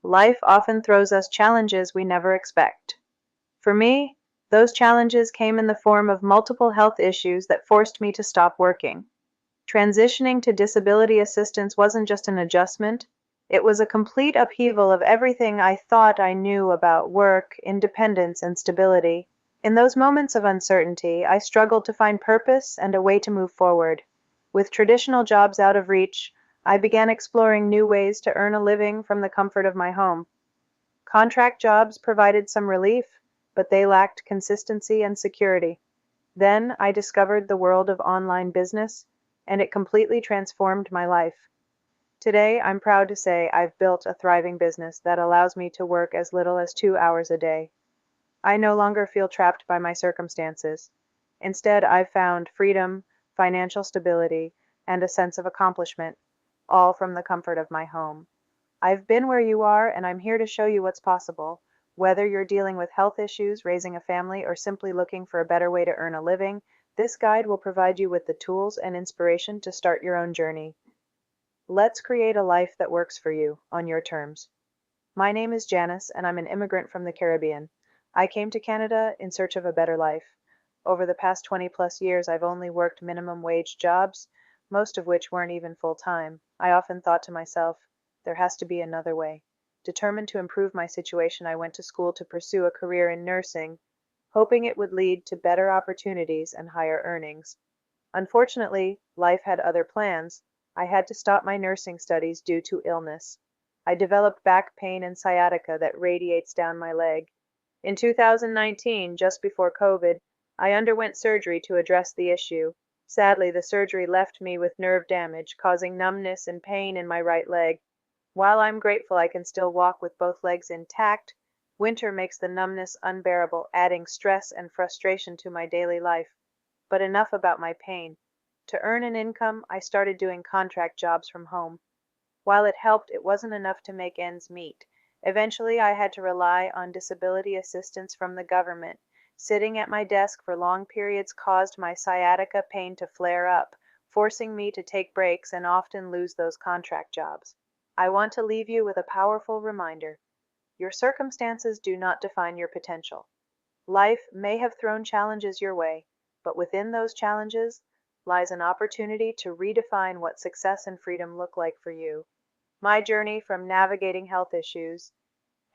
Life often throws us challenges we never expect. For me, those challenges came in the form of multiple health issues that forced me to stop working. Transitioning to disability assistance wasn't just an adjustment, it was a complete upheaval of everything I thought I knew about work, independence, and stability. In those moments of uncertainty, I struggled to find purpose and a way to move forward. With traditional jobs out of reach, I began exploring new ways to earn a living from the comfort of my home. Contract jobs provided some relief, but they lacked consistency and security. Then I discovered the world of online business, and it completely transformed my life. Today, I'm proud to say I've built a thriving business that allows me to work as little as 2 hours a day. I no longer feel trapped by my circumstances. Instead, I've found freedom, financial stability, and a sense of accomplishment, all from the comfort of my home. I've been where you are, and I'm here to show you what's possible. Whether you're dealing with health issues, raising a family, or simply looking for a better way to earn a living, this guide will provide you with the tools and inspiration to start your own journey. Let's create a life that works for you, on your terms. My name is Janice, and I'm an immigrant from the Caribbean. I came to Canada in search of a better life. Over the past 20 plus years, I've only worked minimum wage jobs, most of which weren't even full time. I often thought to myself, there has to be another way. Determined to improve my situation, I went to school to pursue a career in nursing, hoping it would lead to better opportunities and higher earnings. Unfortunately, life had other plans. I had to stop my nursing studies due to illness. I developed back pain and sciatica that radiates down my leg. In 2019, just before COVID, I underwent surgery to address the issue. Sadly, the surgery left me with nerve damage, causing numbness and pain in my right leg. While I'm grateful I can still walk with both legs intact, winter makes the numbness unbearable, adding stress and frustration to my daily life. But enough about my pain. To earn an income, I started doing contract jobs from home. While it helped, it wasn't enough to make ends meet. Eventually, I had to rely on disability assistance from the government. Sitting at my desk for long periods caused my sciatica pain to flare up, forcing me to take breaks and often lose those contract jobs. I want to leave you with a powerful reminder. Your circumstances do not define your potential. Life may have thrown challenges your way, but within those challenges lies an opportunity to redefine what success and freedom look like for you. My journey from navigating health issues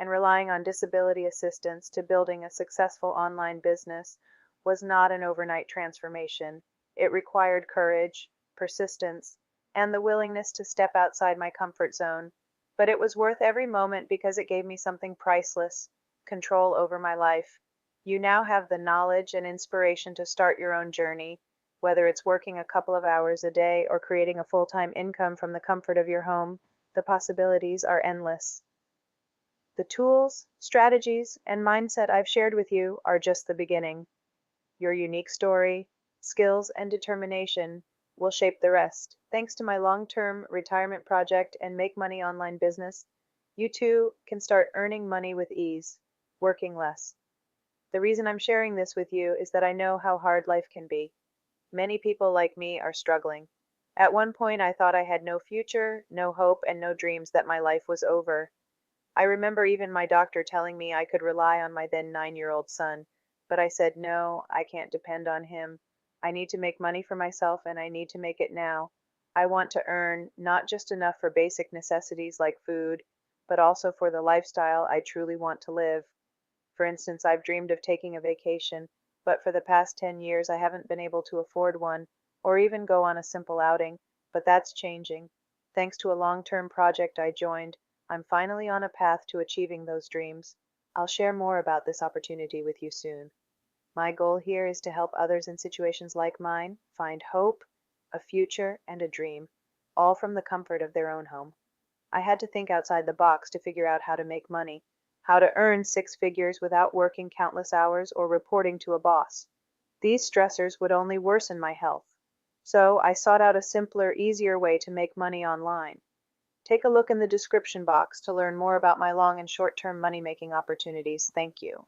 and relying on disability assistance to building a successful online business was not an overnight transformation. It required courage, persistence, and the willingness to step outside my comfort zone. But it was worth every moment because it gave me something priceless, control over my life. You now have the knowledge and inspiration to start your own journey, whether it's working a couple of hours a day or creating a full-time income from the comfort of your home. The possibilities are endless. The tools, strategies, and mindset I've shared with you are just the beginning. Your unique story, skills, and determination will shape the rest. Thanks to my long-term retirement project and Make Money online business, you too can start earning money with ease, working less. The reason I'm sharing this with you is that I know how hard life can be. Many people like me are struggling. At one point, I thought I had no future, no hope, and no dreams, that my life was over. I remember even my doctor telling me I could rely on my then 9-year-old son, but I said, no, I can't depend on him. I need to make money for myself, and I need to make it now. I want to earn not just enough for basic necessities like food, but also for the lifestyle I truly want to live. For instance, I've dreamed of taking a vacation, but for the past 10 years I haven't been able to afford one, or even go on a simple outing, but that's changing. Thanks to a long-term project I joined, I'm finally on a path to achieving those dreams. I'll share more about this opportunity with you soon. My goal here is to help others in situations like mine find hope, a future, and a dream, all from the comfort of their own home. I had to think outside the box to figure out how to make money, how to earn 6 figures without working countless hours or reporting to a boss. These stressors would only worsen my health. So I sought out a simpler, easier way to make money online. Take a look in the description box to learn more about my long and short-term money-making opportunities. Thank you.